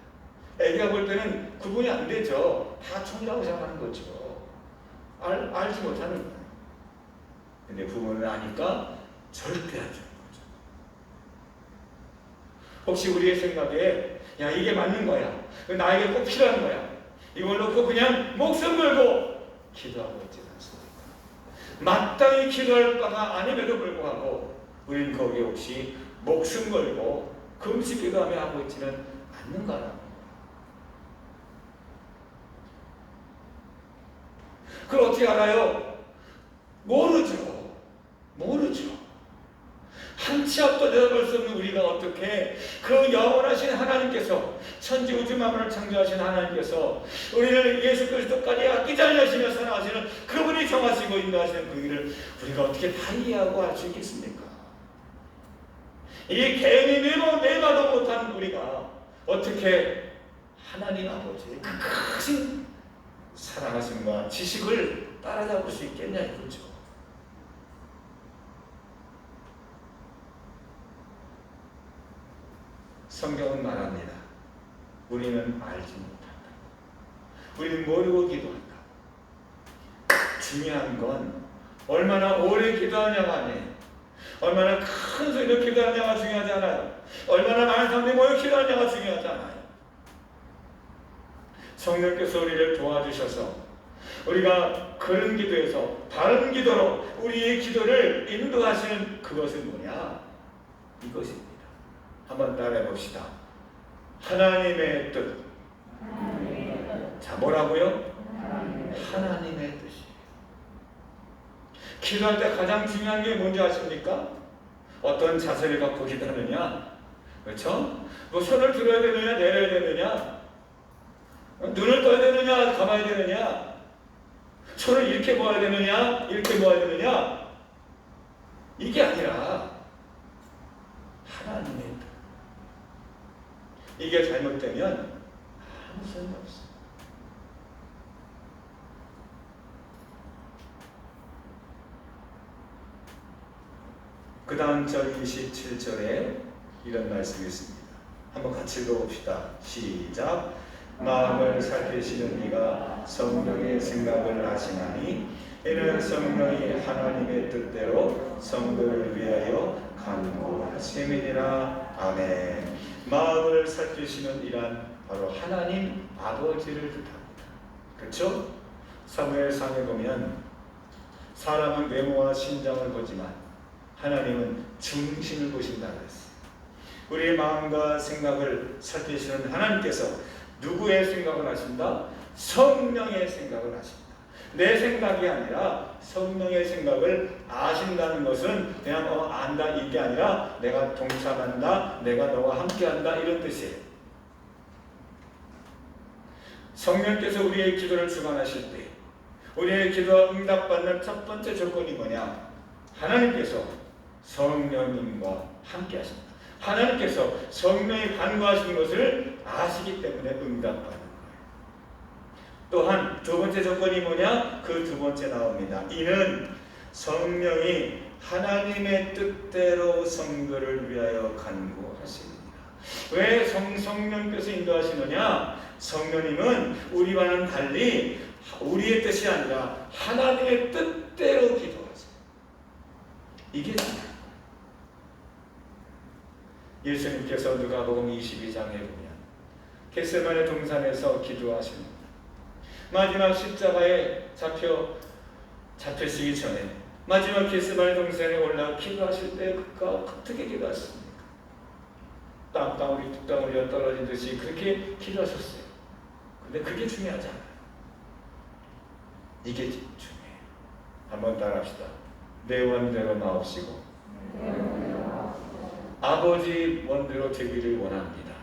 애기가 볼 때는 구분이 안 되죠. 다 총이라고 생각하는 거죠. 알지 못하는 거예요. 근데 부모는 아니까 절대 안 주는 거죠. 혹시 우리의 생각에 야 이게 맞는 거야. 나에게 꼭 필요한 거야. 이걸 놓고 그냥 목숨 걸고 기도하고 있지 않습니까? 마땅히 기도할 바가 아님에도 불구하고 우리는 거기에 혹시 목숨 걸고 금식 기도하며 하고 있지는 않는가라는 그걸 어떻게 알아요? 모르죠. 한치 앞도 내다볼 수 없는 우리가 어떻게 그 영원하신 하나님께서 천지 우주 만물을 창조하신 하나님께서 우리를 예수 그리스도까지 아끼지 않으시며 사랑하시는 그분이 정하시고 인도하시는 그 일을 우리가 어떻게 다 이해하고 알 수 있겠습니까? 이 개인이 내봐도 못한 우리가 어떻게 하나님 아버지의 그 크신 사랑하심과 지식을 따라잡을 수 있겠냐 이거죠. 성경은 말합니다. 우리는 알지 못한다. 우리는 모르고 기도한다. 중요한 건 얼마나 오래 기도하냐가 아니에요. 얼마나 큰 소리로 기도하냐가 중요하지 않아요. 얼마나 많은 사람들이 모여 기도하냐가 중요하지 않아요. 성령께서 우리를 도와주셔서 우리가 그런 기도에서 바른 기도로 우리의 기도를 인도하시는 그것은 뭐냐? 이것입니다. 한번 따라해 봅시다. 하나님의 뜻. 자, 뭐라고요? 하나님의 뜻이. 기도할 때 가장 중요한 게 뭔지 아십니까? 어떤 자세를 갖고 기도하느냐? 그렇죠? 뭐 손을 들어야 되느냐, 내려야 되느냐? 눈을 떠야 되느냐, 감아야 되느냐? 손을 이렇게 모아야 되느냐, 이렇게 모아야 되느냐? 이게 아니라 하나님의 뜻. 이게 잘못되면 아무 소용이 없어요. 그 다음 절 27절에 이런 말씀이 있습니다. 한번 같이 읽어봅시다. 시작. 마음을 살피시는 이가 성령의 생각을 하시나니 이는 성령이 하나님의 뜻대로 성도를 위하여 간구하심이니라. 아멘. 마음을 살피시는 이란 바로 하나님 아버지를 뜻합니다. 그렇죠? 사무엘상에 보면 사람은 외모와 신장을 보지만 하나님은 중심을 보신다고 했어요. 우리의 마음과 생각을 살피시는 하나님께서 누구의 생각을 하신다? 성령의 생각을 하십니다. 내 생각이 아니라 성령의 생각을 아신다는 것은 그냥 안다 이게 아니라 내가 동참한다, 내가 너와 함께한다 이런 뜻이에요. 성령께서 우리의 기도를 주관하실 때 우리의 기도가 응답받는 첫 번째 조건이 뭐냐? 하나님께서 성령님과 함께 하십니다. 하나님께서 성령이 간구하시는 것을 아시기 때문에 응답받는 거예요. 또한 두 번째 조건이 뭐냐? 그 두 번째 나옵니다. 이는 성령이 하나님의 뜻대로 성도를 위하여 간구하십니다. 왜 성령께서 인도하시느냐? 성령님은 우리와는 달리 우리의 뜻이 아니라 하나님의 뜻대로 기도하세요. 이게 중요해요. 예수님께서 누가복음 22장에 보면 겟세마네 동산에서 기도하십니다. 마지막 십자가에 잡히시기 전에 마지막 겟세마네 동산에 올라 기도하실 때 그가 어떻게 기도하십니까? 땀방울이 뚝방울이 떨어진 듯이 그렇게 기도하셨어요. 근데 그게 중요하지 않아요. 이게 중요해요. 한번 따라합시다. 내 원대로 마옵시고 아버지 원대로 되기를 원합니다.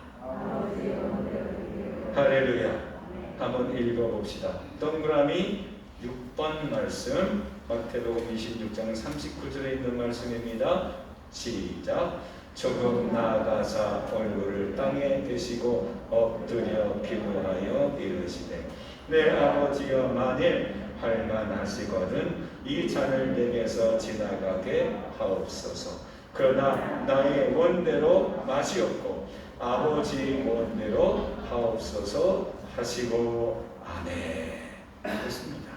할렐루야. 한번 읽어봅시다. 동그라미 6번 말씀, 마태복음 26장 39절에 있는 말씀입니다. 시작. 조금 나아가사 얼굴을 땅에 대시고 엎드려 기도하여 이르시되 내 아버지여 만일 할만하시거든 이 잔을 내게서 지나가게 하옵소서. 그러나 나의 원대로 마시옵고 아버지 원대로 하옵소서 하시고 아멘. 그렇습니다.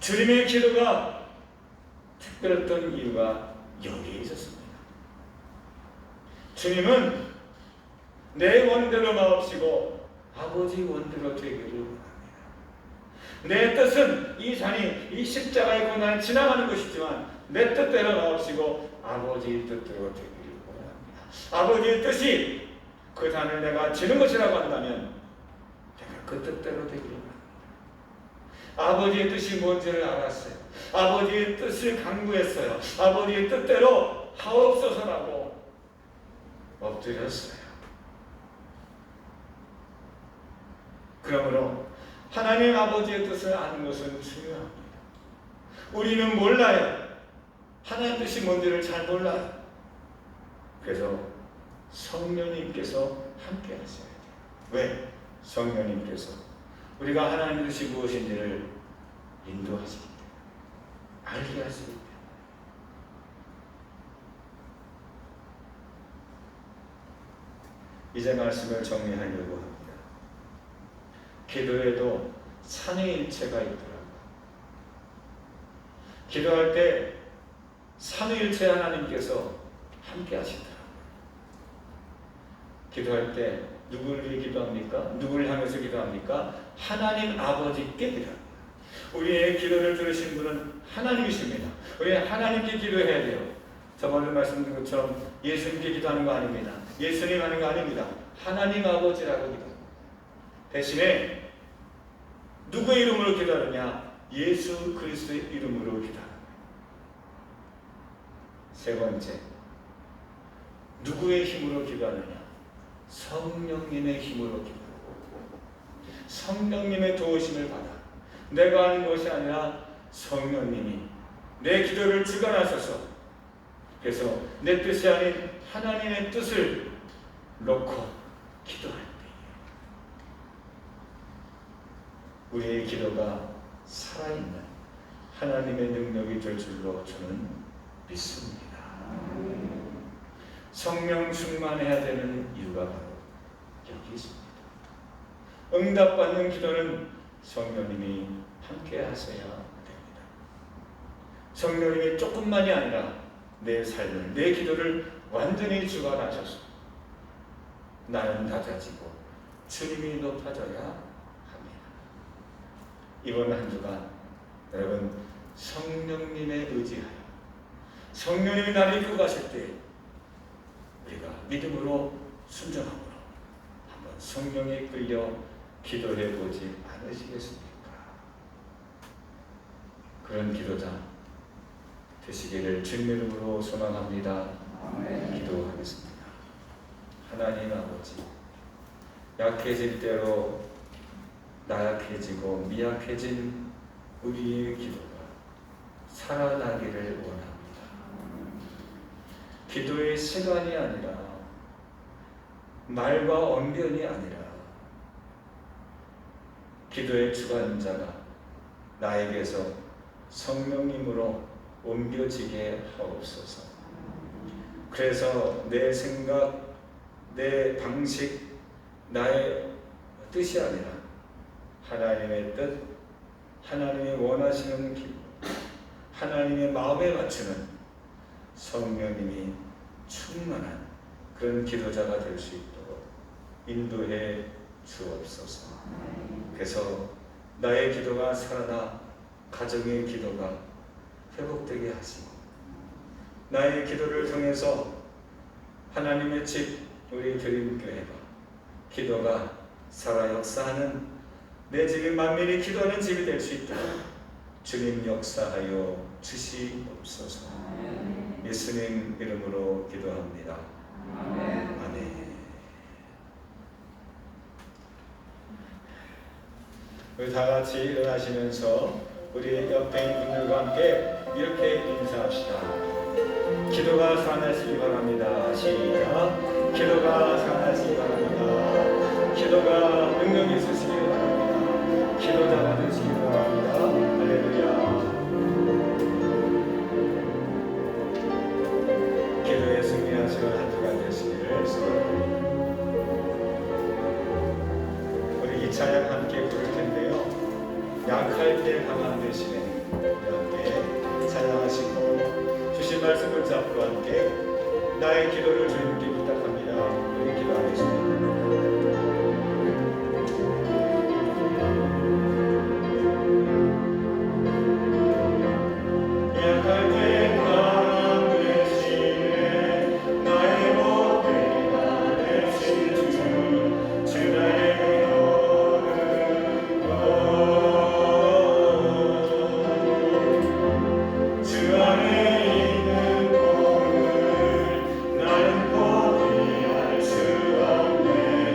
주님의 기도가 특별했던 이유가 여기에 있었습니다. 주님은 내 원대로 마옵시고 아버지 원대로 되기를 원합니다. 내 뜻은 이 잔이 이 십자가의 고난을 지나가는 것이지만 내 뜻대로 마옵시고 아버지의 뜻대로 되기를 원합니다. 아버지의 뜻이 그 잔을 내가 지는 것이라고 한다면 내가 그 뜻대로 되기를 원합니다. 아버지의 뜻이 뭔지를 알았어요. 아버지의 뜻을 강구했어요. 아버지의 뜻대로 하옵소서라고 엎드렸어요. 그러므로 하나님 아버지의 뜻을 아는 것은 중요합니다. 우리는 몰라요. 하나님 뜻이 뭔지를 잘 몰라요. 그래서 성령님께서 함께 하셔야 돼요. 왜? 성령님께서 우리가 하나님 뜻이 무엇인지를 인도하시기 때문에, 알게 하시기 때문에. 이제 말씀을 정리하려고 합니다. 기도에도 삼위일체가 있더라고요. 기도할 때 삼위일체 하나님께서 함께 하시더라고요. 기도할 때 누구를 위해 기도합니까? 누구를 향해서 기도합니까? 하나님 아버지께 기도합니다. 우리의 기도를 들으신 분은 하나님이십니다. 우리 하나님께 기도해야 돼요. 저번에 말씀드린 것처럼 예수님께 기도하는 거 아닙니다. 예수님 하는 거 아닙니다. 하나님 아버지라고 기도합니다. 대신에 누구의 이름으로 기도하느냐? 예수 그리스도의 이름으로 기도합니다. 세 번째, 누구의 힘으로 기도하느냐? 성령님의 힘으로 기도하고 성령님의 도우심을 받아 내가 하는 것이 아니라 성령님이 내 기도를 주관하셔서, 그래서 내 뜻이 아닌 하나님의 뜻을 놓고 기도할 때 우리의 기도가 살아있는 하나님의 능력이 될 줄로 저는 믿습니다. 성령 충만해야 되는 이유가 바로 여기 있습니다. 응답받는 기도는 성령님이 함께 하셔야 됩니다. 성령님이 조금만이 아니라 내 삶을, 내 기도를 완전히 주관하셔서 나는 낮아지고 주님이 높아져야 합니다. 이번 한 주간 여러분 성령님에 의지하여 성령님이 나를 이끌고 가실 때 우리가 믿음으로 순종함으로 한번 성령에 끌려 기도해 보지 않으시겠습니까? 그런 기도자 되시기를 주님의 이름으로 소망합니다. 기도하겠습니다. 하나님 아버지, 약해질 대로 나약해지고 미약해진 우리의 기도가 살아나기를 원합니다. 기도의 시간이 아니라 말과 언변이 아니라 기도의 주관자가 나에게서 성령님으로 옮겨지게 하옵소서. 그래서 내 생각, 내 방식, 나의 뜻이 아니라 하나님의 뜻, 하나님이 원하시는 기도, 하나님의 마음에 맞추는 성령님이 충만한 그런 기도자가 될 수 있도록 인도해 주옵소서. 그래서 나의 기도가 살아나 가정의 기도가 회복되게 하시고 나의 기도를 통해서 하나님의 집, 우리 드림교회가 기도가 살아 역사하는 내 집이 만민이 기도하는 집이 될 수 있도록 주님 역사하여 주시옵소서. 예수님 이름으로 기도합니다. 아멘. 우리 다 같이 일어나시면서 우리 옆에 있는 분들과 함께 이렇게 인사합시다. 기도가 살아나시기 바랍니다. 시작. 기도가 살아나시기 바랍니다. 기도가 능력이 있으시기 바랍니다. 기도자가 되시기 바랍니다. 할렐루야. 기도에 승리하시는 한 주간 되시기를 소원합니다. 우리 이 찬양 함께 부를 텐데요. 약할 때 강한 대신에 함께 찬양하시고 주신 말씀을 잡고 함께 나의 기도를 주님께 부탁합니다. 우리 기도하겠습니다. 약할 때 강한 대신에 나의 목회가 되신 주 나의 주 안에 있는 꿈을 나는 포기할 수 없네.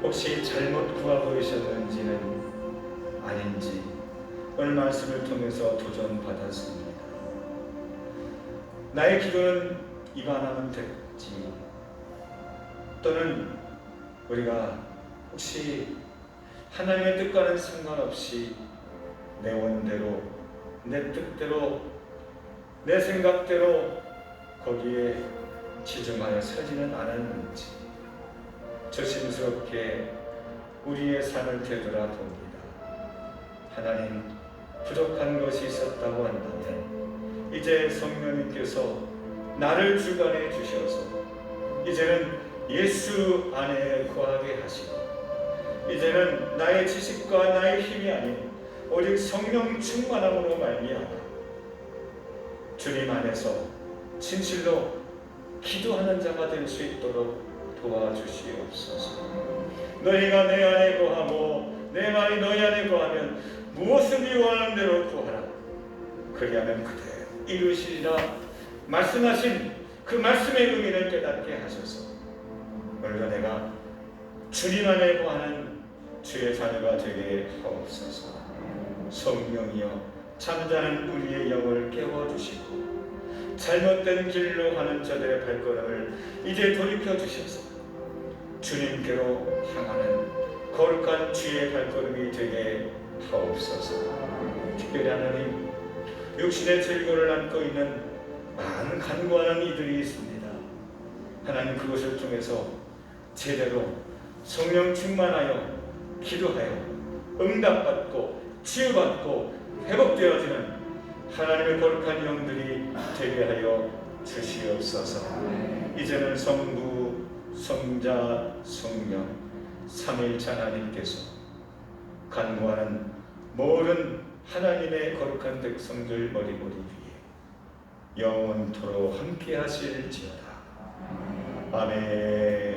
혹시 잘못 구하고 계셨는지는 아닌지 오늘 말씀을 통해서 도전받았습니다. 나의 기도는 이만하면 됐지, 또는 우리가 혹시 하나님의 뜻과는 상관없이 내 원대로, 내 뜻대로, 내 생각대로 거기에 지중하여 서지는 않았는지 조심스럽게 우리의 삶을 되돌아봅니다. 하나님, 부족한 것이 있었다고 한다면 이제 성령님께서 나를 주관해 주셔서 이제는 예수 안에 거하게 하시고, 이제는 나의 지식과 나의 힘이 아닌 오직 성령 충만함으로 말미암아 주님 안에서 진실로 기도하는 자가 될 수 있도록 도와주시옵소서. 너희가 내 안에 거하고 내 말이 너희 안에 거하면 무엇을 원하는 대로 구하라. 그리하면 그대로 이루시리라 말씀하신 그 말씀의 의미를 깨닫게 하소서. 오늘도 내가 주님 안에 거하는 주의 자녀가 되게 하옵소서. 성령이여, 잠자는 우리의 영을 깨워주시고 잘못된 길로 가는 저들의 발걸음을 이제 돌이켜주셔서 주님께로 향하는 거룩한 주의 발걸음이 되게 하옵소서. 특별히 하나님, 육신의 질고를 안고 있는 많은 간구하는 이들이 있습니다. 하나님, 그것을 통해서 제대로 성령 충만하여 기도하여 응답받고 치유받고 회복되어지는 하나님의 거룩한 영들이 되게 하여 주시옵소서. 이제는 성부, 성자, 성령 삼위일체 하나님께서 간구하는 모든 하나님의 거룩한 백성들 머리머리 위에 영원토록 함께 하실지어다. 아멘.